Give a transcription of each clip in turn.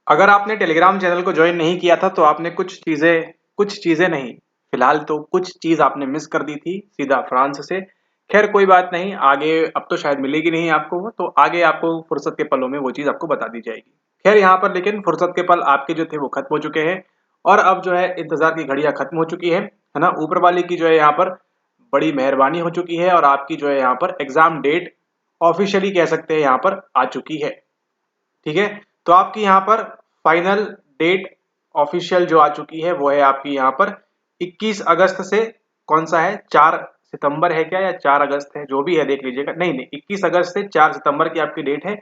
अगर आपने Telegram channel को ज्वाइन नहीं किया था तो आपने कुछ चीजें नहीं, फिलहाल तो कुछ चीज आपने मिस कर दी थी सीधा फ्रांस से। खैर कोई बात नहीं, आगे अब तो शायद मिलेगी नहीं आपको वो, तो आगे आपको फुर्सत के पलों में वो चीज आपको बता दी जाएगी। खैर यहाँ पर लेकिन फुर्सत के पल आपके जो थे वो खत्म हो चुके हैं और अब जो है इंतजार की घड़ियां खत्म हो चुकी है ना। ऊपर वाले की जो है यहाँ पर बड़ी मेहरबानी हो चुकी है और आपकी जो है यहाँ पर एग्जाम डेट ऑफिशियली कह सकते हैं यहाँ पर आ चुकी है। ठीक है, तो आपकी यहाँ पर फाइनल डेट ऑफिशियल जो आ चुकी है वो है आपकी यहाँ पर 21 अगस्त से, कौन सा है, 4 सितंबर है क्या या 4 अगस्त है, जो भी है देख लीजिएगा। नहीं नहीं, 21 अगस्त से 4 सितंबर की आपकी डेट है।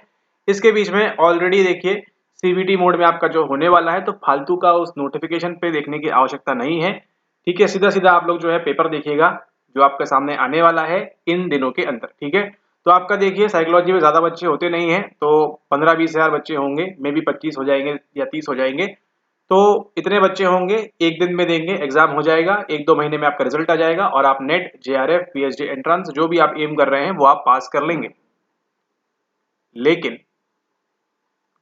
इसके बीच में ऑलरेडी देखिए सीबीटी मोड में आपका जो होने वाला है, तो फालतू का उस नोटिफिकेशन पे देखने की आवश्यकता नहीं है। ठीक है, सीधा सीधा आप लोग जो है पेपर देखिएगा जो आपके सामने आने वाला है इन दिनों के अंदर। ठीक है, तो आपका देखिए साइकोलॉजी में ज्यादा बच्चे होते नहीं हैं, तो 15-20 हजार बच्चे होंगे, मे बी 25 हो जाएंगे या 30 हो जाएंगे। तो इतने बच्चे होंगे, एक दिन में देंगे, एग्जाम हो जाएगा, 1-2 महीने में आपका रिजल्ट आ जाएगा और आप नेट, जेआरएफ, पीएचडी एंट्रेंस जो भी आप एम कर रहे हैं वो आप पास कर लेंगे। लेकिन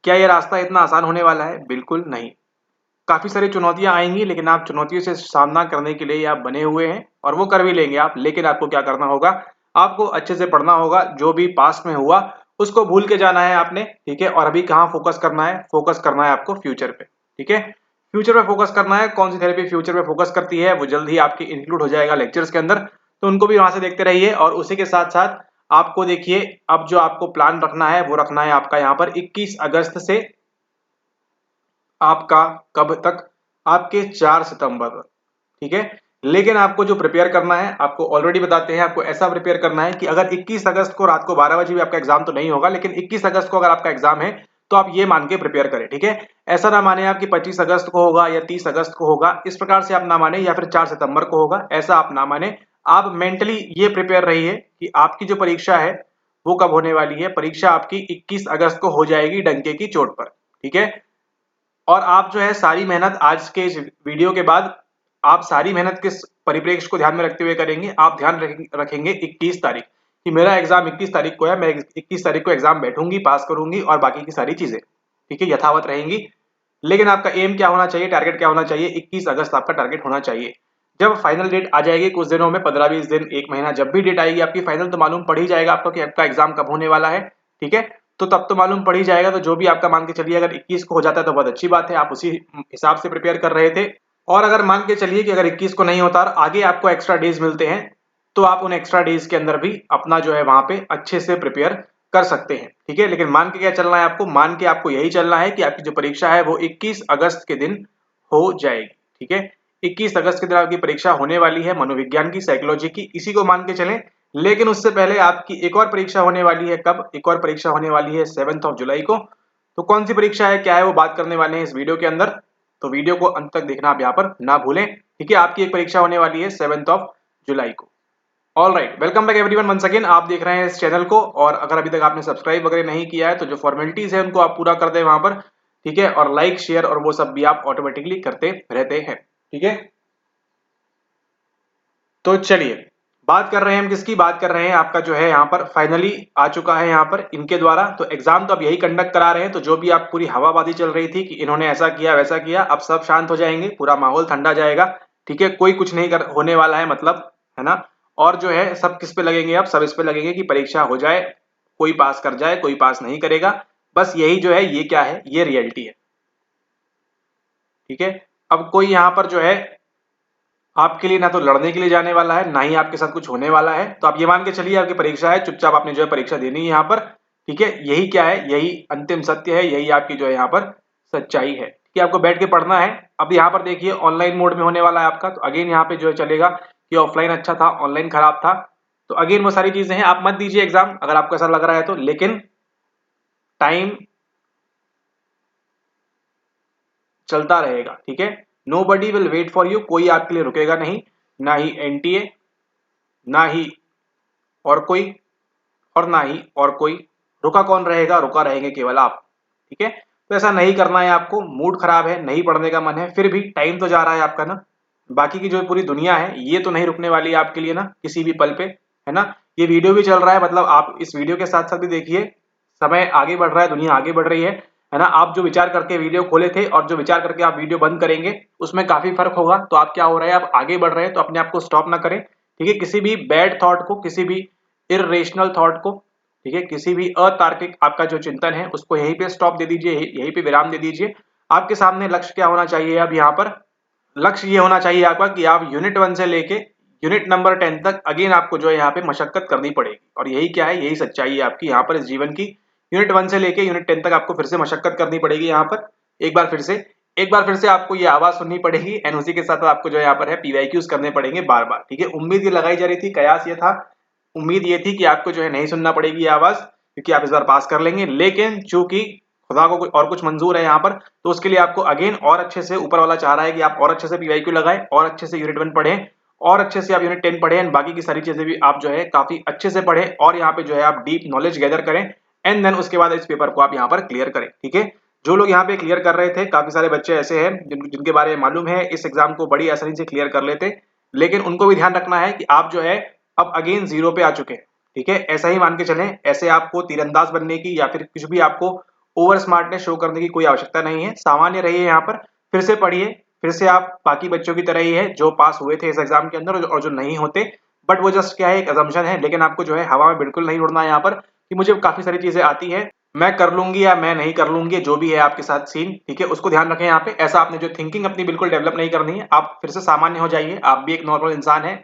क्या ये रास्ता इतना आसान होने वाला है? बिल्कुल नहीं। काफी सारी चुनौतियां आएंगी, लेकिन आप चुनौतियों से सामना करने के लिए आप बने हुए हैं और वो कर भी लेंगे आप। लेकिन आपको क्या करना होगा, आपको अच्छे से पढ़ना होगा, जो भी पास्ट में हुआ उसको भूल के जाना है आपने। ठीक है, और अभी कहाँ फोकस करना है, फोकस करना है आपको फ्यूचर पे। ठीक है, फ्यूचर पे फोकस करना है। कौन सी थेरेपी फ्यूचर पे फोकस करती है वो जल्द ही आपकी इंक्लूड हो जाएगा लेक्चर्स के अंदर, तो उनको भी वहां से देखते रहिए। और उसी के साथ साथ आपको देखिए अब जो आपको प्लान रखना है वो रखना है आपका यहाँ पर 21 अगस्त से आपका कब तक, आपके 4 सितंबर तक। ठीक है, लेकिन आपको जो प्रिपेयर करना है, आपको ऑलरेडी बताते हैं, आपको ऐसा प्रिपेयर करना है कि अगर 21 अगस्त को रात को 12 बजे भी आपका एग्जाम तो नहीं होगा, लेकिन 21 अगस्त को अगर आपका एग्जाम है तो आप ये मान के प्रिपेयर करें। ठीक है, ऐसा ना माने आप कि 25 अगस्त को होगा या 30 अगस्त को होगा, इस प्रकार से आप ना माने, या फिर 4 सितंबर को होगा, ऐसा आप ना माने। आप मेंटली ये प्रिपेयर रहिए कि आपकी जो परीक्षा है वो कब होने वाली है। परीक्षा आपकी 21 अगस्त को हो जाएगी डंके की चोट पर। ठीक है, और आप जो है सारी मेहनत आज के इस वीडियो के बाद आप सारी मेहनत किस परिप्रेक्ष्य को ध्यान में रखते हुए करेंगे, आप ध्यान रखेंगे 21 तारीख कि मेरा एग्जाम 21 तारीख को है, मैं 21 तारीख को एग्जाम बैठूंगी, पास करूंगी और बाकी की सारी चीजें ठीक है यथावत रहेंगी। लेकिन आपका एम क्या होना चाहिए, टारगेट क्या होना चाहिए, 21 अगस्त आपका टारगेट होना चाहिए। जब फाइनल डेट आ जाएगी कुछ दिनों में, 15-20 दिन, एक महीना, जब भी डेट आएगी आपकी फाइनल, तो मालूम पड़ ही जाएगा आपको कि आपका एग्जाम कब होने वाला है। ठीक है, तो तब तो मालूम पड़ ही जाएगा। तो जो भी आपका मान के चलिए अगर 21 को हो जाता है तो बहुत अच्छी बात है, आप उसी हिसाब से प्रिपेयर कर रहे थे। और अगर मान के चलिए कि अगर 21 को नहीं होता और आगे आपको एक्स्ट्रा डेज मिलते हैं, तो आप उन एक्स्ट्रा डेज के अंदर भी अपना जो है वहां पे अच्छे से प्रिपेयर कर सकते हैं। ठीक है, लेकिन मान के क्या चलना है आपको, मान के आपको यही चलना है कि आपकी जो परीक्षा है वो 21 अगस्त के दिन हो जाएगी। ठीक है, 21 अगस्त के दिन आपकी परीक्षा होने वाली है मनोविज्ञान की, साइकोलॉजी की, इसी को मान के चलें। लेकिन उससे पहले आपकी एक और परीक्षा होने वाली है। कब? एक और परीक्षा होने वाली है 7 जुलाई को। तो कौन सी परीक्षा है, क्या है, वो बात करने वाले हैं इस वीडियो के अंदर, तो वीडियो को अंत तक देखना आप यहाँ पर ना भूलें। ठीक है, आपकी एक परीक्षा होने वाली है 7 जुलाई को। All right, welcome back everyone once again. आप देख रहे हैं इस चैनल को, और अगर अभी तक आपने सब्सक्राइब वगैरह नहीं किया है तो जो फॉर्मेलिटीज है उनको आप पूरा कर दें वहां पर। ठीक है, और लाइक, शेयर और वो सब भी आप ऑटोमेटिकली करते रहते हैं। ठीक है, तो चलिए बात कर रहे हैं हम किसकी, बात कर रहे हैं आपका जो है यहाँ पर फाइनली आ चुका है यहाँ पर इनके द्वारा। तो एग्जाम तो अब यही कंडक्ट करा रहे हैं, तो जो भी आप पूरी हवाबाजी चल रही थी कि इन्होंने ऐसा किया वैसा किया, अब सब शांत हो जाएंगे, पूरा माहौल ठंडा जाएगा। ठीक है, कोई कुछ नहीं होने वाला है, मतलब, है ना। और जो है सब किस पे लगेंगे, अब सब इस पे लगेंगे कि परीक्षा हो जाए, कोई पास कर जाए, कोई पास नहीं करेगा। बस यही जो है, ये क्या है, ये रियलिटी है। ठीक है, अब कोई यहाँ पर जो है आपके लिए ना तो लड़ने के लिए जाने वाला है, ना ही आपके साथ कुछ होने वाला है। तो आप ये मान के चलिए आपकी परीक्षा है, चुपचाप आपने जो है परीक्षा देनी है यहाँ पर। ठीक है, यही क्या है, यही अंतिम सत्य है, यही आपकी जो है यहाँ पर सच्चाई है कि आपको बैठ के पढ़ना है। अब यहाँ पर देखिए ऑनलाइन मोड में होने वाला है आपका, तो अगेन यहाँ पे जो है चलेगा कि ऑफलाइन अच्छा था, ऑनलाइन खराब था। तो अगेन वो सारी चीजें हैं, आप मत दीजिए एग्जाम अगर आपको ऐसा लग रहा है तो, लेकिन टाइम चलता रहेगा। ठीक है, nobody will wait for you, कोई आपके लिए रुकेगा नहीं, ना ही एनटीए, ना ही और कोई, और ना ही और कोई। रुका कौन रहेगा, रुका रहेंगे केवल आप। ठीक है, तो ऐसा नहीं करना है आपको। मूड खराब है, नहीं पढ़ने का मन है, फिर भी टाइम तो जा रहा है आपका ना। बाकी की जो पूरी दुनिया है ये तो नहीं रुकने वाली है आपके लिए ना किसी भी पल पे, है ना। ये वीडियो भी चल रहा है, मतलब आप इस वीडियो के साथ साथ भी देखिए, समय आगे बढ़ रहा है, दुनिया आगे बढ़ रही है है ना। आप जो विचार करके वीडियो खोले थे और जो विचार करके आप वीडियो बंद करेंगे उसमें काफी फर्क होगा। तो आप क्या हो रहा है, आप आगे बढ़ रहे हैं तो अपने आप को स्टॉप ना करें, ठीक है। किसी भी बैड थॉट को, किसी भी इरेशनल थॉट को, ठीक है, किसी भी अतार्किक आपका जो चिंतन है उसको यहीं पे स्टॉप दे दीजिए, यहीं पे विराम दे दीजिए। आपके सामने लक्ष्य क्या होना चाहिए, अब यहाँ पर लक्ष्य ये होना चाहिए आपका कि आप यूनिट 1 से लेके यूनिट नंबर 10 तक अगेन आपको जो है यहाँ पे मशक्कत करनी पड़ेगी। और यही क्या है, यही सच्चाई है आपकी यहाँ पर इस जीवन की। यूनिट 1 से लेके यूनिट 10 तक आपको फिर से मशक्कत करनी पड़ेगी यहाँ पर एक बार फिर से आपको ये आवाज सुननी पड़ेगी एंड उसी के साथ आपको जो यहाँ पर है पीवाईक्यूज करने पड़ेंगे बार बार, ठीक है। उम्मीद ये लगाई जा रही थी, कयास ये था, उम्मीद ये थी कि आपको जो है नहीं सुनना पड़ेगी ये आवाज, क्योंकि आप इस बार पास कर लेंगे। लेकिन चूंकि खुदा को और कुछ मंजूर है यहाँ पर, तो उसके लिए आपको अगेन और अच्छे से ऊपर वाला चाह रहा है कि आप और अच्छे से पीवाईक्यू लगाएं, और अच्छे से यूनिट 1 पढ़ें, और अच्छे से आप यूनिट 10 पढ़ें एंड बाकी की सारी चीजें भी आप जो है काफी अच्छे से पढ़ें और यहाँ पे जो है आप डीप नॉलेज गैदर करें एंड देन उसके बाद इस पेपर को आप यहाँ पर क्लियर करें, ठीक है। जो लोग यहाँ पे क्लियर कर रहे थे, काफी सारे बच्चे ऐसे हैं जिनके बारे में मालूम है इस एग्जाम को बड़ी आसानी से क्लियर कर लेते, लेकिन उनको भी ध्यान रखना है कि आप जो है अब अगेन जीरो पे आ चुके हैं, ठीक है। ऐसा ही मान के चलें, ऐसे आपको तीरंदाज बनने की या फिर कुछ भी आपको ओवर स्मार्टनेस शो करने की कोई आवश्यकता नहीं है। सामान्य रहिए यहाँ पर, फिर से पढ़िए, फिर से आप बाकी बच्चों की तरह ही है जो पास हुए थे इस एग्जाम के अंदर और जो नहीं होते, बट वो जस्ट क्या है एक अजम्पशन है। लेकिन आपको जो है हवा में बिल्कुल नहीं उड़ना है यहाँ पर कि मुझे काफी सारी चीजें आती है, मैं कर लूंगी या मैं नहीं कर लूंगी, जो भी है आपके साथ सीन, ठीक है, उसको ध्यान रखें यहाँ पे। ऐसा आपने जो थिंकिंग अपनी बिल्कुल डेवलप नहीं करनी है, आप फिर से सामान्य हो जाइए, आप भी एक नॉर्मल इंसान है,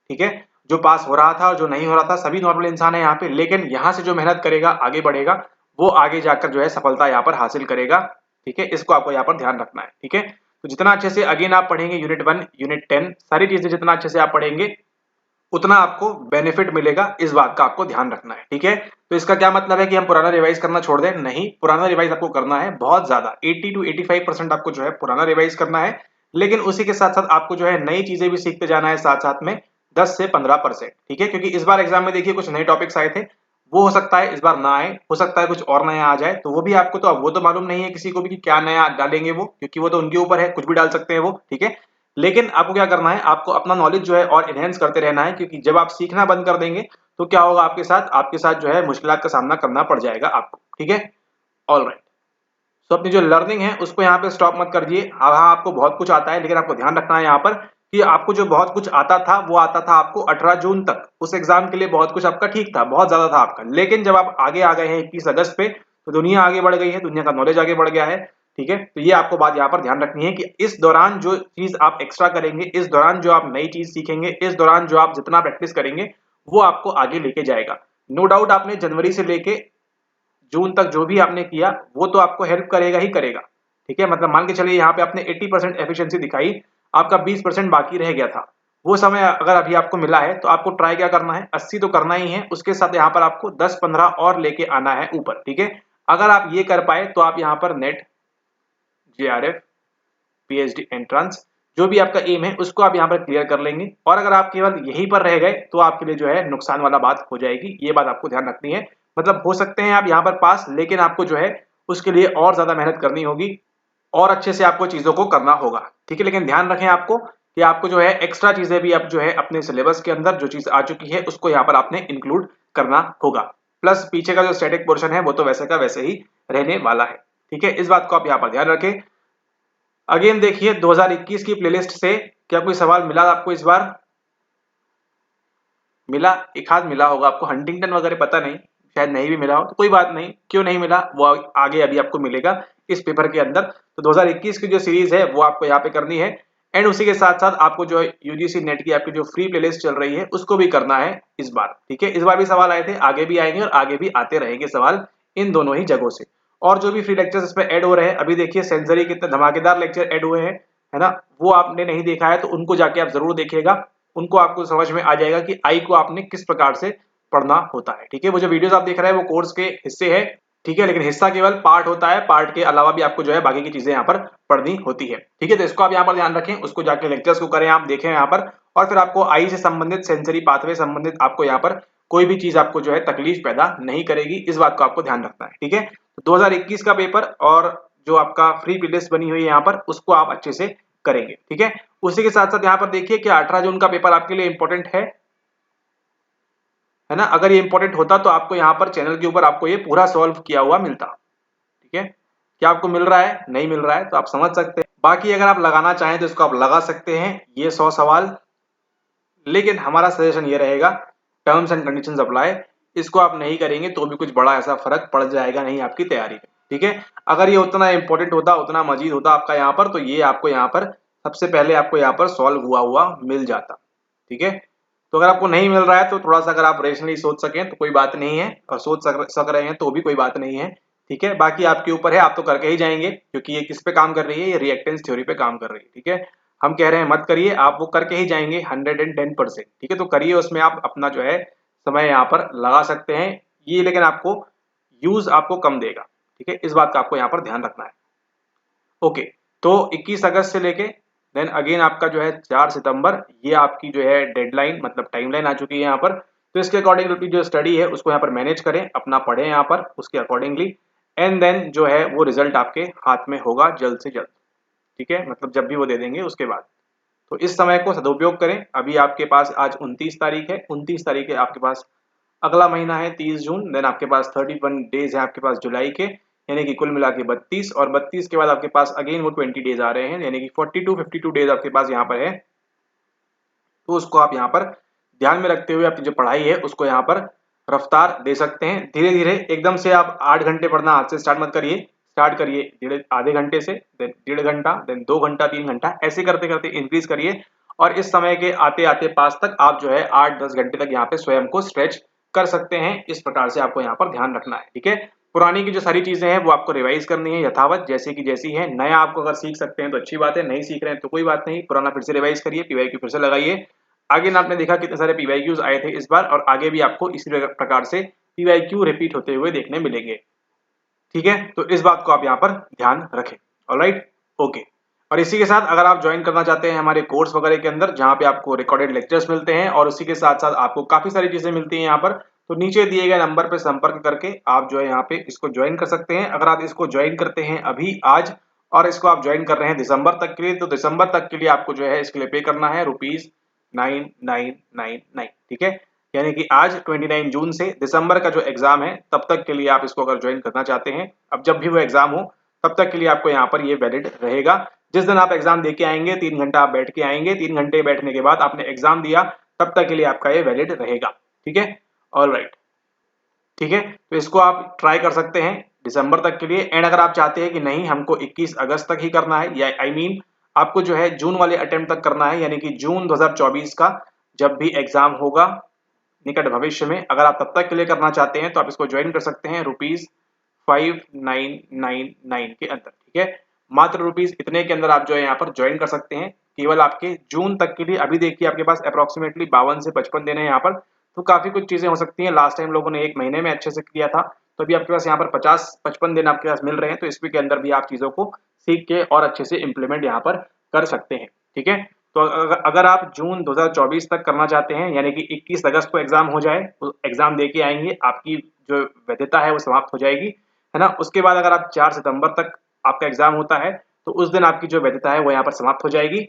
ठीक है। जो पास हो रहा था और जो नहीं हो रहा था, सभी नॉर्मल इंसान है यहाँ पे, लेकिन यहाँ से जो मेहनत करेगा, आगे बढ़ेगा, वो आगे जाकर जो है सफलता यहाँ पर हासिल करेगा, ठीक है। इसको आपको यहाँ पर ध्यान रखना है, ठीक है। तो जितना अच्छे से अगेन आप पढ़ेंगे यूनिट 1 यूनिट 10 सारी चीजें जितना अच्छे से आप पढ़ेंगे उतना आपको बेनिफिट मिलेगा, इस बात का आपको ध्यान रखना है, ठीक है। तो इसका क्या मतलब है कि हम पुराना रिवाइज करना छोड़ दें? नहीं, पुराना रिवाइज आपको करना है बहुत ज्यादा, 80 to 85% आपको जो है पुराना रिवाइज करना है, लेकिन उसी के साथ साथ आपको जो है नई चीजें भी सीखते जाना है साथ साथ में 10 से 15%, ठीक है। क्योंकि इस बार एग्जाम में देखिए कुछ नए टॉपिक्स आए थे, वो हो सकता है इस बार ना आए, हो सकता है कुछ और नया आ जाए, तो वो भी आपको, तो अब वो तो मालूम नहीं है किसी को भी कि क्या नया डालेंगे वो, क्योंकि वो तो उनके ऊपर है, कुछ भी डाल सकते हैं वो, ठीक है। लेकिन आपको क्या करना है, आपको अपना नॉलेज जो है और एनहेंस करते रहना है, क्योंकि जब आप सीखना बंद कर देंगे तो क्या होगा आपके साथ जो है मुश्किलात का सामना करना पड़ जाएगा आपको, ठीक है। ऑल राइट, तो अपनी जो लर्निंग है उसको यहाँ पे स्टॉप मत कर दिए। हाँ, आपको बहुत कुछ आता है, लेकिन आपको ध्यान रखना है यहाँ पर कि आपको जो बहुत कुछ आता था वो आता था आपको 18 जून तक, उस एग्जाम के लिए बहुत कुछ आपका ठीक था, बहुत ज्यादा था आपका। लेकिन जब आप आगे आ गए हैं 21 अगस्त पे, तो दुनिया आगे बढ़ गई है, दुनिया का नॉलेज आगे बढ़ गया है, ठीक है। तो ये आपको बात यहाँ पर ध्यान रखनी है कि इस दौरान जो चीज आप एक्स्ट्रा करेंगे, इस दौरान जो आप नई चीज सीखेंगे, इस दौरान जो आप जितना प्रैक्टिस करेंगे वो आपको आगे लेके जाएगा। नो डाउट आपने जनवरी से लेके जून तक जो भी आपने किया वो तो आपको हेल्प करेगा ही करेगा, ठीक है। मतलब मान के चलिए यहाँ पे आपने 80% एफिशिएंसी दिखाई, आपका 20% बाकी रह गया था, वो समय अगर अभी आपको मिला है तो आपको ट्राई क्या करना है, 80 तो करना ही है, उसके साथ यहाँ पर आपको 10-15 और लेके आना है ऊपर, ठीक है। अगर आप ये कर पाए तो आप यहाँ पर नेट, जेआरएफ, पीएचडी एंट्रेंस जो भी आपका एम है उसको आप यहाँ पर क्लियर कर लेंगे। और अगर आप केवल यहीं पर रह गए तो आपके लिए जो है नुकसान वाला बात हो जाएगी, ये बात आपको ध्यान रखनी है। मतलब हो सकते हैं आप यहाँ पर पास, लेकिन आपको जो है उसके लिए और ज्यादा मेहनत करनी होगी और अच्छे से आपको चीजों को करना होगा, ठीक है। लेकिन ध्यान रखें आपको कि आपको जो है एक्स्ट्रा चीजें भी आप जो है अपने सिलेबस के अंदर जो चीज आ चुकी है उसको यहाँ पर आपने इंक्लूड करना होगा, प्लस पीछे का जो स्टैटिक पोर्शन है वो तो वैसे का वैसे ही रहने वाला है, ठीक है। इस बात को आप यहाँ पर ध्यान रखें। अगेन देखिए 2021 की प्लेलिस्ट से क्या कोई सवाल मिला आपको इस बार? मिला, एक हाथ मिला होगा आपको, हंटिंगटन वगैरह पता नहीं, शायद नहीं भी मिला हो, तो कोई बात नहीं, क्यों नहीं मिला वो आगे अभी आपको मिलेगा इस पेपर के अंदर। तो 2021 की जो सीरीज है वो आपको यहाँ पे करनी है एंड उसी के साथ साथ आपको जो यूजीसी नेट की आपकी जो फ्री प्लेलिस्ट चल रही है उसको भी करना है इस बार, ठीक है। इस बार भी सवाल आए थे, आगे भी आएंगे और आगे भी आते रहेंगे सवाल इन दोनों ही जगहों से। और जो भी फ्री लेक्चर्स इसमें ऐड हो रहे हैं, अभी देखिए सेंसरी कितने धमाकेदार लेक्चर ऐड हुए हैं, है ना। वो आपने नहीं देखा है तो उनको जाके आप जरूर देखिएगा, उनको आपको समझ में आ जाएगा कि आई को आपने किस प्रकार से पढ़ना होता है, ठीक है। वो जो वीडियोस आप देख रहे हैं वो कोर्स के हिस्से है, ठीक है, लेकिन हिस्सा केवल पार्ट होता है, पार्ट के अलावा भी आपको जो है बाकी की चीजें यहाँ पर पढ़नी होती है, ठीक है। तो इसको आप यहाँ पर ध्यान रखें, उसको जाके लेक्चर्स को करें, आप देखें यहाँ पर, और फिर आपको आई से संबंधित सेंसरी पाथवे संबंधित आपको यहाँ पर कोई भी चीज आपको जो है तकलीफ पैदा नहीं करेगी, इस बात को आपको ध्यान रखना है, ठीक है। तो 2021 का पेपर और जो आपका फ्री प्लेलिस्ट बनी हुई है यहाँ पर उसको आप अच्छे से करेंगे, ठीक है। उसी के साथ साथ यहाँ पर देखिए कि 18 जून का पेपर आपके लिए इंपॉर्टेंट है ना। अगर ये इंपॉर्टेंट होता तो आपको यहाँ पर चैनल के ऊपर आपको ये पूरा सॉल्व किया हुआ मिलता, ठीक है। क्या आपको मिल रहा है? नहीं मिल रहा है, तो आप समझ सकते हैं। बाकी अगर आप लगाना चाहें तो इसको आप लगा सकते हैं, ये 100 सवाल। लेकिन हमारा सजेशन ये रहेगा, टर्म्स एंड कंडीशंस अप्लाई, इसको आप नहीं करेंगे तो भी कुछ बड़ा ऐसा फर्क पड़ जाएगा नहीं आपकी तैयारी में, ठीक है। अगर ये उतना इंपॉर्टेंट होता, उतना मजीद होता आपका यहाँ पर, तो ये आपको यहाँ पर सबसे पहले आपको यहाँ पर सॉल्व हुआ मिल जाता, ठीक है। तो अगर आपको नहीं मिल रहा है तो थोड़ा सा अगर आप रेशनली सोच सकें तो कोई बात नहीं है, और सोच सक रहे हैं तो भी कोई बात नहीं है, ठीक है। बाकी आपके ऊपर है, आप तो करके ही जाएंगे, क्योंकि ये किस पे काम कर रही है, ये रिएक्टेंस थ्योरी पे काम कर रही है, ठीक है। हम कह रहे हैं मत करिए, आप वो करके ही जाएंगे 110%, ठीक है। तो करिए, उसमें आप अपना जो है समय यहाँ पर लगा सकते हैं ये, लेकिन आपको यूज आपको कम देगा, ठीक है। इस बात का आपको यहाँ पर ध्यान रखना है। ओके, तो 21 अगस्त से लेके देन अगेन आपका जो है 4 सितंबर, ये आपकी जो है डेडलाइन मतलब टाइमलाइन आ चुकी है यहाँ पर। तो इसके अकॉर्डिंग जो स्टडी है उसको यहाँ पर मैनेज करें, अपना पढ़ें यहाँ पर उसके अकॉर्डिंगली, एंड देन जो है वो रिजल्ट आपके हाथ में होगा जल्द से जल्द, ठीक है। मतलब जब भी वो दे देंगे उसके बाद। तो इस समय को सदुपयोग करें। अभी आपके पास आज 29 तारीख है, 29 तारीख है आपके पास, अगला महीना है 30 जून, देन आपके पास 31 डेज है आपके पास जुलाई के, यानी कि कुल मिला के 32, और 32 के बाद आपके पास अगेन वो 20 डेज आ रहे हैं, यानी कि 52 डेज आपके पास यहाँ पर है। तो उसको आप यहाँ पर ध्यान में रखते हुए अपनी जो पढ़ाई है उसको यहाँ पर रफ्तार दे सकते हैं धीरे धीरे। एकदम से आप 8 घंटे पढ़ना आज से स्टार्ट मत करिए, स्टार्ट करिए आधे घंटे से, देन 1.5 घंटा, देन 2 घंटा, 3 घंटा, ऐसे करते करते इंक्रीज करिए। और इस समय के आते आते पास तक आप जो है 8-10 घंटे तक यहाँ पे स्वयं को स्ट्रेच कर सकते हैं। इस प्रकार से आपको यहाँ पर ध्यान रखना है, ठीक है। पुरानी की जो सारी चीजें हैं वो आपको रिवाइज करनी है यथावत, जैसे कि जैसी है। नया आपको अगर सीख सकते हैं तो अच्छी बात है, नहीं सीख रहे हैं तो कोई बात नहीं, पुराना फिर से रिवाइज करिए, पीवाईक्यू फिर से लगाइए। आगे आपने देखा कितने सारे पीवाईक्यूज आए थे इस बार, और आगे भी आपको इसी प्रकार से पीवाईक्यू रिपीट होते हुए देखने मिलेंगे, ठीक है। तो इस बात को आप यहाँ पर ध्यान रखें। Alright, okay. और इसी के साथ अगर आप ज्वाइन करना चाहते हैं हमारे कोर्स वगैरह के अंदर, जहाँ पे आपको रिकॉर्डेड लेक्चर्स मिलते हैं और उसी के साथ साथ आपको काफी सारी चीजें मिलती हैं यहाँ पर, तो नीचे दिए गए नंबर पर संपर्क करके आप जो है यहाँ पे इसको ज्वाइन कर सकते हैं। अगर आप इसको ज्वाइन करते हैं अभी आज, और इसको आप ज्वाइन कर रहे हैं दिसंबर तक के लिए, तो दिसंबर तक के लिए आपको जो है इसके लिए पे करना है ₹9999, ठीक है। यानी कि आज 29 जून से दिसंबर का जो एग्जाम है तब तक के लिए आप इसको अगर ज्वाइन करना चाहते हैं, अब जब भी वो एग्जाम हो तब तक के लिए आपको यहाँ पर ये वैलिड रहेगा। जिस दिन आप एग्जाम दे के आएंगे, 3 घंटा आप बैठ के आएंगे, 3 घंटे बैठने के बाद आपने एग्जाम दिया, तब तक के लिए आपका ये वैलिड रहेगा, ठीक है। ऑलराइट, ठीक है। तो इसको आप ट्राई कर सकते हैं दिसंबर तक के लिए। एंड अगर आप चाहते हैं कि नहीं हमको 21 अगस्त तक ही करना है, या आई मीन आपको जो है जून वाले अटेम्प्ट तक करना है, यानी कि जून 2024 का जब भी एग्जाम होगा निकट भविष्य में, अगर आप तब तक के लिए करना चाहते हैं तो आप इसको ज्वाइन कर सकते हैं ₹5999 के अंदर, ठीक है। मात्र रुपीज इतने के अंदर आप जो है यहाँ पर ज्वाइन कर सकते हैं, केवल आपके जून तक के लिए। अभी देखिए आपके पास अप्रोक्सीमेटली 52 से 55 दिन है यहाँ पर, तो काफी कुछ चीजें हो सकती हैं। लास्ट टाइम लोगों ने 1 महीने में अच्छे से किया था, तो अभी आपके पास यहाँ पर 50-55 दिन आपके पास मिल रहे हैं, तो इसके अंदर भी आप चीजों को सीख के और अच्छे से इम्प्लीमेंट यहाँ पर कर सकते हैं, ठीक है। तो अगर आप जून 2024 तक करना चाहते हैं, यानी कि 21 अगस्त को एग्जाम हो जाए, तो एग्जाम दे के आएंगे, आपकी जो वैधता है वो समाप्त हो जाएगी, है ना। उसके बाद अगर आप 4 सितंबर तक आपका एग्जाम होता है, तो उस दिन आपकी जो वैधता है वो यहाँ पर समाप्त हो जाएगी,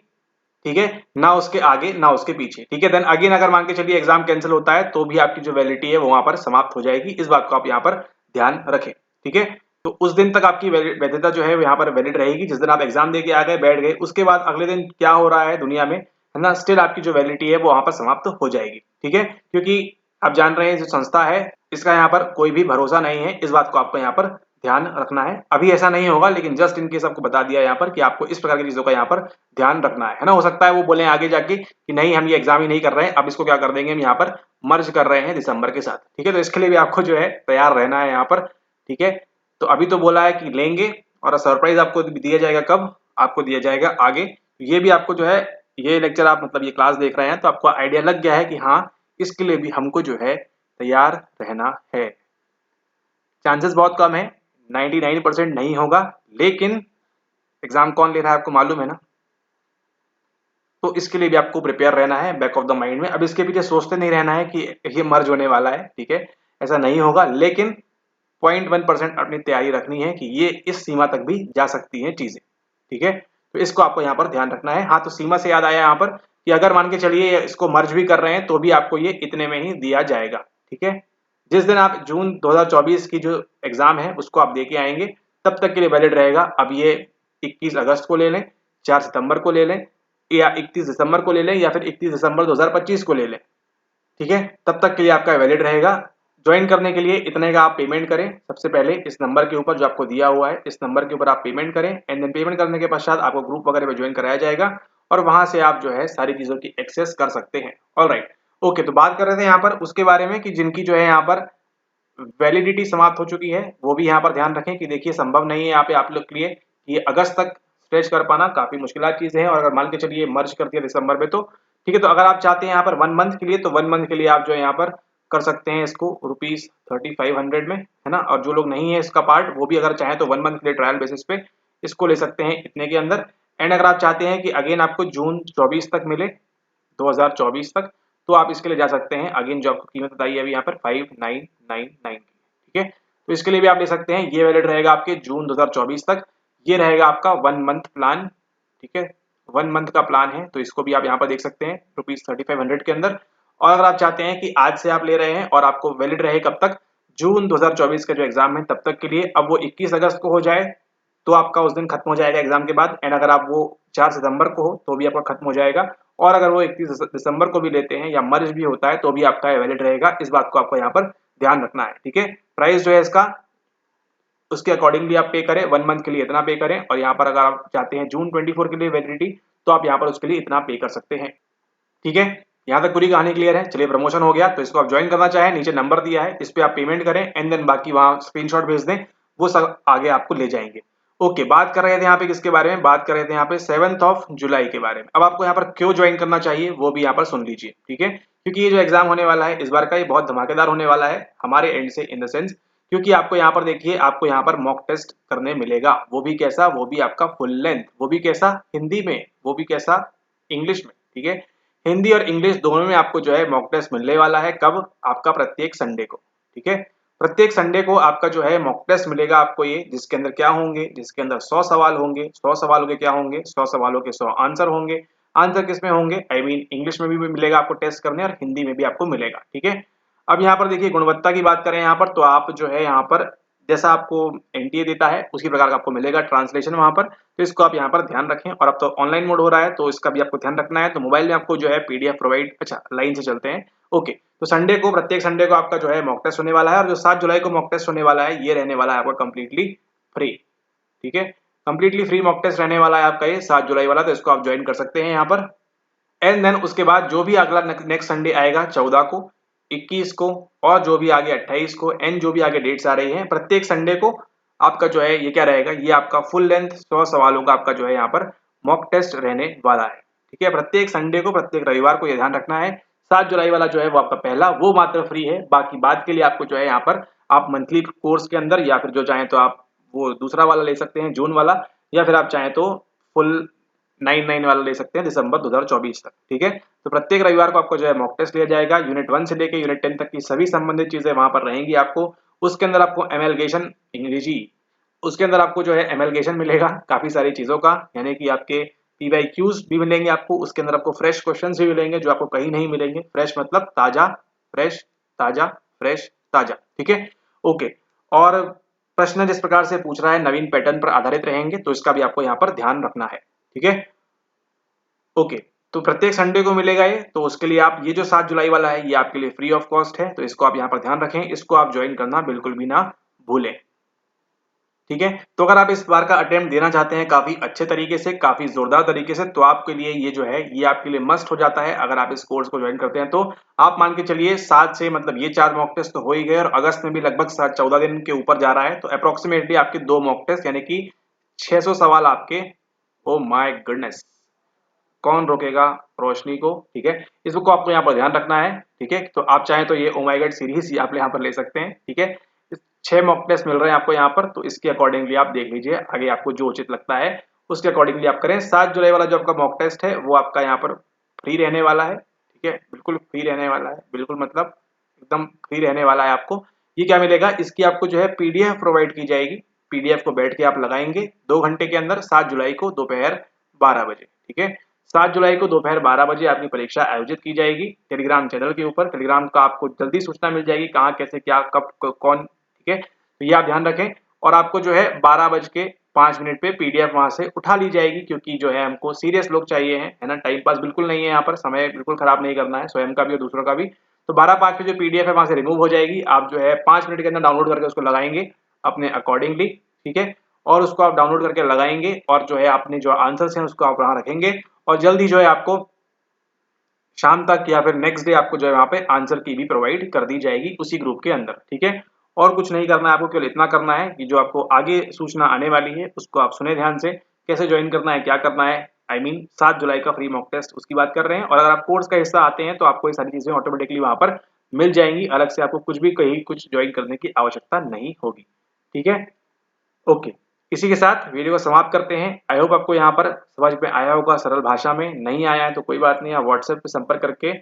ठीक है। ना उसके आगे ना उसके पीछे, ठीक है। देन अगेन अगर मान के चलिए एग्जाम कैंसिल होता है तो भी आपकी जो वैलिडिटी है वो वहां पर समाप्त हो जाएगी। इस बात को आप यहाँ पर ध्यान रखें, ठीक है। तो उस दिन तक आपकी वैधता जो है यहाँ पर वैलिड रहेगी, जिस दिन आप एग्जाम दे के आ गए, बैठ गए, उसके बाद अगले दिन क्या हो रहा है दुनिया में, है ना, स्टिल आपकी जो वैलिडिटी है वो वहां पर समाप्त हो जाएगी, ठीक है। क्योंकि आप जान रहे हैं जो संस्था है इसका यहाँ पर कोई भी भरोसा नहीं है, इस बात को आपको यहाँ पर ध्यान रखना है। अभी ऐसा नहीं होगा, लेकिन जस्ट इन केस आपको बता दिया यहाँ पर कि आपको इस प्रकार की चीजों का यहाँ पर ध्यान रखना है ना। हो सकता है वो बोले आगे जाके कि नहीं हम ये एग्जाम ही नहीं कर रहे हैं, अब इसको क्या कर देंगे, हम यहाँ पर मर्ज कर रहे हैं दिसंबर के साथ, ठीक है। तो इसके लिए भी आपको जो है तैयार रहना है यहाँ पर, ठीक है। तो अभी तो बोला है कि लेंगे, और सरप्राइज आपको दिया जाएगा कब, आपको दिया जाएगा आगे। ये भी आपको जो है ये लेक्चर आप मतलब ये क्लास देख रहे हैं तो आपको आइडिया लग गया है कि हाँ इसके लिए भी हमको जो है तैयार रहना है। चांसेस बहुत कम है, 99% नहीं होगा, लेकिन एग्जाम कौन ले रहा है आपको मालूम है ना। तो इसके लिए भी आपको प्रिपेयर रहना है बैक ऑफ द माइंड में। अब इसके पीछे सोचते नहीं रहना है कि ये मर्ज होने वाला है, ठीक है, ऐसा नहीं होगा, लेकिन 0.1% अपनी तैयारी रखनी है कि ये इस सीमा तक भी जा सकती हैं चीजें, ठीक है। तो इसको आपको यहाँ पर ध्यान रखना है। हाँ, तो सीमा से याद आया यहाँ पर कि अगर मान के चलिए इसको मर्ज भी कर रहे हैं तो भी आपको ये इतने में ही दिया जाएगा, ठीक है। जिस दिन आप जून 2024 की जो एग्जाम है उसको आप दे के आएंगे, तब तक के लिए वैलिड रहेगा। अब ये 21 अगस्त को ले लें, 4 सितंबर को ले लें, या 31 दिसंबर को ले लें, या फिर 31 दिसंबर 2025 को ले लें, ठीक है, तब तक के लिए आपका वैलिड रहेगा। ज्वाइन करने के लिए इतने का आप पेमेंट करें। सबसे पहले इस नंबर के ऊपर जो आपको दिया हुआ है, इस नंबर के ऊपर आप पेमेंट करें, एंड देन पेमेंट करने के पश्चात आपको ग्रुप वगैरह में ज्वाइन कराया जाएगा और वहां से आप जो है सारी चीजों की एक्सेस कर सकते हैं। ऑलराइट, ओके, तो बात कर रहे थे यहाँ पर उसके बारे में कि जिनकी जो है यहाँ पर वैलिडिटी समाप्त हो चुकी है, वो भी यहाँ पर ध्यान रखें कि देखिए संभव नहीं है यहाँ पे आप लोग के लिए कि अगस्त तक स्ट्रेच कर पाना, काफी मुश्किल चीजें हैं। और अगर मान के चलिए मर्ज कर दिया दिसंबर में तो ठीक है, तो अगर आप चाहते हैं यहाँ पर 1 मंथ के लिए, तो 1 मंथ के लिए आप जो है यहाँ पर कर सकते हैं इसको ₹3500 में, है ना। और जो लोग नहीं है इसका पार्ट, वो भी अगर चाहें तो 1 मंथ के लिए ट्रायल बेसिस पे इसको ले सकते हैं इतने के अंदर। एंड अगर आप चाहते हैं कि अगेन आपको जून 24 तक मिले, 2024 तक, तो आप इसके लिए जा सकते हैं। अगेन जो आपको कीमत बताई है अभी यहाँ पर 5999 की, ठीक है, तो इसके लिए भी आप ले सकते हैं। ये वैलिड रहेगा आपके जून 2024 तक। ये रहेगा आपका 1 मंथ प्लान, ठीक है, 1 मंथ का प्लान है, तो इसको भी आप यहाँ पर देख सकते हैं ₹3500 के अंदर। और अगर आप चाहते हैं कि आज से आप ले रहे हैं और आपको वैलिड रहे कब तक, जून 2024 का जो एग्जाम है तब तक के लिए, अब वो 21 अगस्त को हो जाए तो आपका उस दिन खत्म हो जाएगा एग्जाम के बाद। एंड अगर आप वो 4 सितंबर को हो तो भी आपका खत्म हो जाएगा। और अगर वो 31 दिसंबर को भी लेते हैं या मर्ज भी होता है तो भी आपका वैलिड रहेगा। इस बात को आपको यहाँ पर ध्यान रखना है, ठीक है। प्राइस जो है इसका उसके अकॉर्डिंगली आप पे करें, 1 मंथ के लिए इतना पे करें, और यहाँ पर अगर आप चाहते हैं जून 24 के लिए वैलिडिटी, तो आप यहाँ पर उसके लिए इतना पे कर सकते हैं, ठीक है। यहाँ तक पूरी कहानी क्लियर है। चलिए, प्रमोशन हो गया, तो इसको आप ज्वाइन करना चाहें, नीचे नंबर दिया है, इस पे आप पेमेंट करें, एंड देन बाकी वहां स्क्रीनशॉट भेज दें, वो सब आगे आपको ले जाएंगे। ओके, बात कर रहे थे यहाँ पे किसके बारे में, बात कर रहे थे यहाँ पे 7 जुलाई के बारे में। अब आपको यहाँ पर क्यों ज्वाइन करना चाहिए वो भी यहाँ पर सुन लीजिए, ठीक है। क्योंकि ये जो एग्जाम होने वाला है इस बार का, ये बहुत धमाकेदार होने वाला है हमारे एंड से, इन द सेंस क्योंकि आपको यहाँ पर देखिए, आपको यहाँ पर मॉक टेस्ट करने मिलेगा, वो भी कैसा, वो भी आपका फुल लेंथ, वो भी कैसा, हिंदी में, वो भी कैसा, इंग्लिश में, ठीक है। हिंदी और इंग्लिश दोनों में आपको जो है मॉक टेस्ट मिलने वाला है। कब, आपका प्रत्येक संडे को, ठीक है, प्रत्येक संडे को आपका जो है मॉक टेस्ट मिलेगा आपको, ये जिसके अंदर क्या होंगे, जिसके अंदर 100 सवाल होंगे। 100 सवालों के क्या होंगे, 100 सवालों के 100 आंसर होंगे। आंसर किस में होंगे, आई मीन इंग्लिश में भी मिलेगा आपको टेस्ट करने, और हिंदी में भी आपको मिलेगा, ठीक है। अब यहाँ पर देखिए गुणवत्ता की बात करें यहाँ पर, तो आप जो है यहाँ पर जैसा आपको एनटीए देता है उसी प्रकार का आपको मिलेगा ट्रांसलेशन वहां पर, तो इसको आप यहाँ पर ध्यान रखें। और अब तो ऑनलाइन मोड हो रहा है तो इसका भी आपको ध्यान रखना है। तो मोबाइल में आपको जो है पीडीएफ प्रोवाइड, अच्छा लाइन से चलते हैं, ओके। तो संडे को, प्रत्येक संडे को आपका जो है मॉक टेस्ट होने वाला है, और जो 7 जुलाई को मॉक टेस्ट होने वाला है ये रहने वाला है आपका कंप्लीटली फ्री, ठीक है, कंप्लीटली फ्री मॉक टेस्ट रहने वाला है आपका ये 7 जुलाई वाला, तो इसको आप ज्वाइन कर सकते हैं यहाँ पर। एंड देन उसके बाद जो भी अगला नेक्स्ट संडे आएगा 14 को, 21 को, और जो भी आगे 28 को, एंड जो भी आगे डेट्स आ रही हैं, प्रत्येक संडे को आपका जो है ये क्या रहेगा, ये आपका फुल लेंथ 100 सवालों का आपका जो है यहाँ पर मॉक टेस्ट रहने वाला है, ठीक है। प्रत्येक संडे को, प्रत्येक रविवार को ये ध्यान रखना है। 7 जुलाई वाला जो है वो आपका पहला, वो मात्र फ्री है। बाकी बाद के लिए आपको जो है यहाँ पर आप मंथली कोर्स के अंदर, या फिर जो चाहें तो आप वो दूसरा वाला ले सकते हैं जून वाला, या फिर आप चाहें तो फुल 99 वाला ले सकते हैं दिसंबर 2024 तक, ठीक है। तो प्रत्येक रविवार को आपको जो है मॉक टेस्ट लिया जाएगा। यूनिट 1 से लेकर यूनिट 10 तक की सभी संबंधित चीजें वहां पर रहेंगी आपको। उसके अंदर आपको एमएलगेशन अंग्रेजी, उसके अंदर आपको जो है एमएलगेशन मिलेगा काफी सारी चीजों का, यानी कि आपके पीवाईक्यूज भी मिलेंगे आपको। उसके अंदर आपको फ्रेश क्वेश्चंस भी मिलेंगे जो आपको कहीं नहीं मिलेंगे। फ्रेश मतलब ताजा, फ्रेश, ताजा, फ्रेश, ताजा, ठीक है, ओके। और प्रश्न जिस प्रकार से पूछ रहा है नवीन पैटर्न पर आधारित रहेंगे, तो इसका भी आपको यहाँ पर ध्यान रखना है, ठीक है, ओके। तो प्रत्येक संडे को मिलेगा ये, तो उसके लिए आप ये जो 7 जुलाई वाला है ये आपके लिए फ्री ऑफ कॉस्ट है, तो इसको आप यहाँ पर ध्यान रखें, इसको आप ज्वाइन करना बिल्कुल भी ना भूलें, ठीक है। तो अगर आप इस बार का अटेम्प्ट देना चाहते हैं काफी अच्छे तरीके से, काफी जोरदार तरीके से, तो आपके लिए ये जो है ये आपके लिए मस्ट हो जाता है। अगर आप इस कोर्स को ज्वाइन करते हैं तो आप मान के चलिए 7 से, मतलब ये 4 मॉक टेस्ट तो हो ही गए, और अगस्त में भी लगभग 14 दिन के ऊपर जा रहा है, तो अप्रोक्सीमेटली आपके 2 मॉक टेस्ट यानी कि 600 सवाल आपके, ओ माय गुडनेस, कौन रोकेगा रोशनी को, ठीक है। इस बुक को आपको यहाँ पर ध्यान रखना है, ठीक है। तो आप चाहें तो ये ओ माय गॉड सीरीज आप यहाँ पर ले सकते हैं, ठीक है। 6 मॉक टेस्ट मिल रहे हैं आपको यहाँ पर, तो इसके अकॉर्डिंगली आप देख लीजिए आगे आपको जो उचित लगता है उसके अकॉर्डिंगली आप करें। 7 जुलाई वाला जो आपका मॉक टेस्ट है वो आपका यहाँ पर फ्री रहने वाला है, ठीक है, बिल्कुल फ्री रहने वाला है, बिल्कुल मतलब एकदम फ्री रहने वाला है आपको। ये क्या मिलेगा, इसकी आपको जो है पीडीएफ प्रोवाइड की जाएगी। पीडीएफ को बैठ के आप लगाएंगे 2 घंटे के अंदर, 7 जुलाई को दोपहर 12 बजे, ठीक है। 7 जुलाई को दोपहर 12 बजे आपकी परीक्षा आयोजित की जाएगी टेलीग्राम चैनल के ऊपर। टेलीग्राम का आपको जल्दी सूचना मिल जाएगी, कहाँ कैसे क्या कब कौन, ठीक है। तो ये आप ध्यान रखें। और आपको जो है 12:05 पे पीडीएफ वहां से उठा ली जाएगी, क्योंकि जो है हमको सीरियस लोग चाहिए हैं, है ना, टाइम पास बिल्कुल नहीं है, यहाँ पर समय बिल्कुल खराब नहीं करना है, स्वयं का भी और दूसरों का भी। तो 12:05 पे जो पीडीएफ है वहां से रिमूव हो जाएगी, आप जो है 5 मिनट के अंदर डाउनलोड करके उसको लगाएंगे अपने अकॉर्डिंगली, ठीक है, और उसको आप डाउनलोड करके लगाएंगे और जो है अपने जो आंसर्स हैं उसको आप वहां रखेंगे, और जल्द ही जो है आपको शाम तक या फिर नेक्स्ट डे आपको जो है वहां पे आंसर की भी प्रोवाइड कर दी जाएगी उसी ग्रुप के अंदर, ठीक है। और कुछ नहीं करना है आपको, केवल इतना करना है कि जो आपको आगे सूचना आने वाली है उसको आप सुने ध्यान से, कैसे ज्वाइन करना है, क्या करना है, आई मीन 7 जुलाई का फ्री मॉक टेस्ट उसकी बात कर रहे हैं। और अगर आप कोर्स का हिस्सा आते हैं तो आपको ये सारी चीजें ऑटोमेटिकली वहां पर मिल जाएंगी, अलग से आपको कुछ भी कहीं कुछ ज्वाइन करने की आवश्यकता नहीं होगी, ठीक है। ओके, इसी के साथ वीडियो को समाप्त करते हैं। आई होप आपको यहाँ पर समझ में आया होगा सरल भाषा में, नहीं आया है तो कोई बात नहीं, आप व्हाट्सएप पे संपर्क करके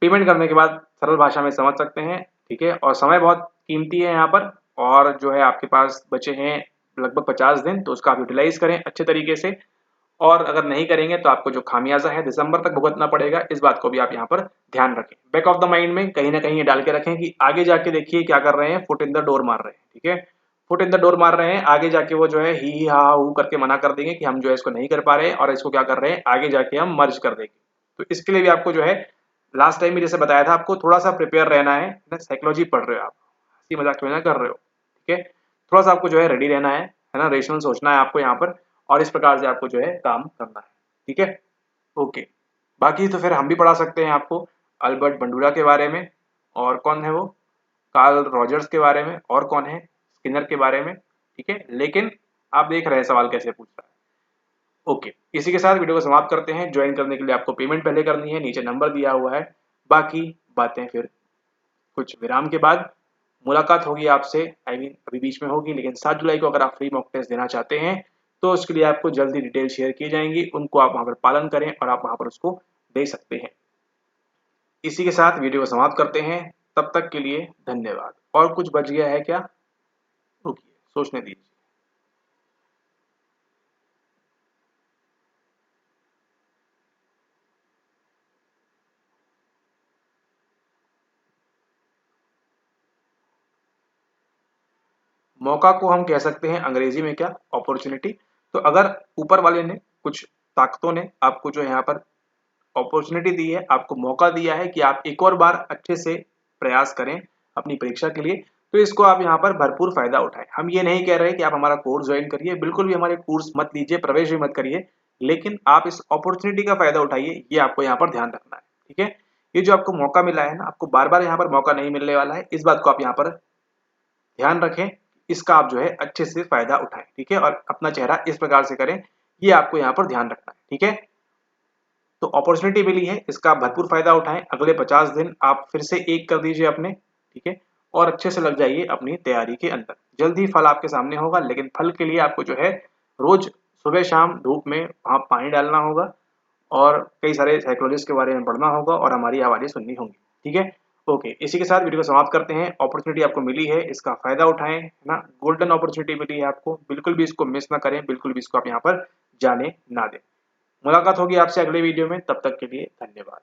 पेमेंट करने के बाद सरल भाषा में समझ सकते हैं, ठीक है। और समय बहुत कीमती है यहाँ पर, और जो है आपके पास बचे हैं लगभग 50 दिन, तो उसका आप यूटिलाइज करें अच्छे तरीके से। और अगर नहीं करेंगे तो आपको जो खामियाजा है दिसंबर तक भुगतना पड़ेगा, इस बात को भी आप यहाँ पर ध्यान रखें, बैक ऑफ द माइंड में कहीं ना कहीं ये डाल के रखें कि आगे जाके देखिए क्या कर रहे हैं, फुट इन द डोर मार रहे हैं, ठीक है, फुट इन द डोर मार रहे हैं, आगे जाके वो जो है ही हा हू करके मना कर देंगे कि हम जो है इसको नहीं कर पा रहे हैं, और इसको क्या कर रहे हैं आगे जाके हम मर्ज कर देंगे। तो इसके लिए भी आपको जो है लास्ट टाइम भी जैसे बताया था, आपको थोड़ा सा प्रिपेयर रहना है ना, साइकोलॉजी पढ़ रहे हो आप, हंसी मजाक थोड़ी ना कर रहे हो, ठीक है, थोड़ा सा आपको जो है रेडी रहना है ना, रेशनल सोचना है आपको यहाँ पर, और इस प्रकार से आपको जो है काम करना है, ठीक है। ओके, बाकी तो फिर हम भी पढ़ा सकते हैं आपको अल्बर्ट बंडूरा के बारे में, और कौन है वो, कार्ल रॉजर्स के बारे में, और कौन है स्किनर के बारे में, ठीक है, लेकिन आप देख रहे हैं सवाल कैसे पूछ रहा है। ओके, इसी के साथ वीडियो को समाप्त करते हैं। ज्वाइन करने के लिए आपको पेमेंट पहले करनी है, नीचे नंबर दिया हुआ है, बाकी बातें फिर कुछ विराम के बाद मुलाकात होगी आपसे, आई मीन अभी बीच में होगी, लेकिन 7 जुलाई को अगर आप फ्री मॉक टेस्ट देना चाहते हैं तो उसके लिए आपको जल्दी डिटेल शेयर की जाएंगी, उनको आप वहां पर पालन करें और आप वहां पर उसको दे सकते हैं। इसी के साथ वीडियो को समाप्त करते हैं, तब तक के लिए धन्यवाद। और कुछ बच गया है क्या, रुकिए सोचने दीजिए। मौका को हम कह सकते हैं अंग्रेजी में क्या, अपॉर्चुनिटी। तो अगर ऊपर वाले ने, कुछ ताकतों ने आपको जो यहाँ पर अपॉर्चुनिटी दी है, आपको मौका दिया है कि आप एक और बार अच्छे से प्रयास करें अपनी परीक्षा के लिए, तो इसको आप यहाँ पर भरपूर फायदा उठाएं। हम ये नहीं कह रहे कि आप हमारा कोर्स ज्वाइन करिए, बिल्कुल भी हमारे कोर्स मत लीजिए, प्रवेश भी मत करिए, लेकिन आप इस अपॉर्चुनिटी का फायदा उठाइए, ये आपको यहाँ पर ध्यान रखना है, ठीक है। ये जो आपको मौका मिला है ना, आपको बार बार यहाँ पर मौका नहीं मिलने वाला है, इस बात को आप यहाँ पर ध्यान रखें, इसका आप जो है अच्छे से फायदा उठाएं, ठीक है, और अपना चेहरा इस प्रकार से करें, ये आपको यहाँ पर ध्यान रखना है, ठीक है। तो अपॉर्चुनिटी मिली है, इसका आप भरपूर फायदा उठाएं, अगले 50 दिन आप फिर से एक कर दीजिए अपने, ठीक है, और अच्छे से लग जाइए अपनी तैयारी के अंदर, जल्द ही फल आपके सामने होगा। लेकिन फल के लिए आपको जो है रोज सुबह शाम धूप में वहां पानी डालना होगा, और कई सारे साइकोलॉजिस्ट के बारे में पढ़ना होगा, और हमारी आवाजें सुननी होंगी, ठीक है। ओके, इसी के साथ वीडियो को समाप्त करते हैं। अपॉर्चुनिटी आपको मिली है, इसका फायदा उठाएं, है ना, गोल्डन अपॉर्चुनिटी मिली है आपको, बिल्कुल भी इसको मिस ना करें, बिल्कुल भी इसको आप यहाँ पर जाने ना दें। मुलाकात होगी आपसे अगले वीडियो में, तब तक के लिए धन्यवाद।